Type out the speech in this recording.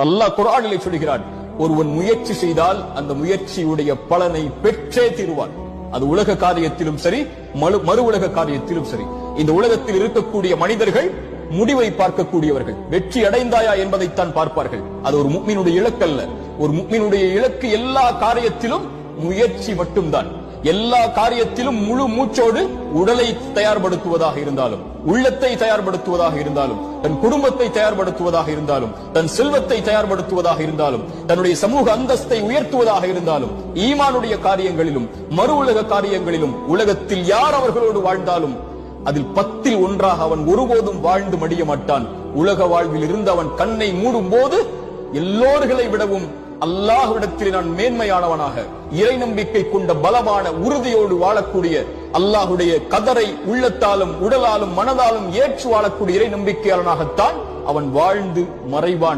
அல்லாஹ் குர்ஆனிலே சொல்கிறான், ஒருவன் முயற்சி செய்தால் அந்த முயற்சியுடைய பலனை பெற்றே தீருவான். அது உலக காரியத்திலும் சரி, மறு உலக காரியத்திலும் சரி. இந்த உலகத்தில் இருக்கக்கூடிய மனிதர்கள் முடிவை பார்க்கக்கூடியவர்கள். வெற்றி அடைந்தாயா என்பதைத்தான் பார்ப்பார்கள். அது ஒரு முஃமினுடைய இலக்கு அல்ல. ஒரு முஃமினுடைய இலக்கு எல்லா காரியத்திலும் முயற்சி மட்டும்தான். எல்லா காரியத்திலும் முழு மூச்சோடு உடலை தயார்படுத்துவதாக இருந்தாலும், உள்ளத்தை தயார்படுத்துவதாக இருந்தாலும், தன் குடும்பத்தை தயார்படுத்துவதாக இருந்தாலும், தன் செல்வத்தை தயார்படுத்துவதாக இருந்தாலும், தன்னுடைய சமூக அந்தஸ்தை உயர்த்துவதாக இருந்தாலும், ஈமானுடைய காரியங்களிலும் மறு உலக காரியங்களிலும் உலகத்தில் யார் அவர்களோடு வாழ்ந்தாலும் அதில் 10ல் 1 அவன் ஒருபோதும் வாழ்ந்து மடிய மாட்டான். உலக வாழ்வில் இருந்து அவன் கண்ணை மூடும் போது எல்லோர்களை விடவும் அல்லாஹ்விடத்தில் நான் மேன்மையானவனாக, இறை நம்பிக்கை கொண்ட பலமான உறுதியோடு வாழக்கூடிய, அல்லாஹுடைய கதரை உள்ளத்தாலும் உடலாலும் மனதாலும் ஏற்று வாழக்கூடிய இறை நம்பிக்கையாளனாகத்தான் அவன் வாழ்ந்து மறைவான்.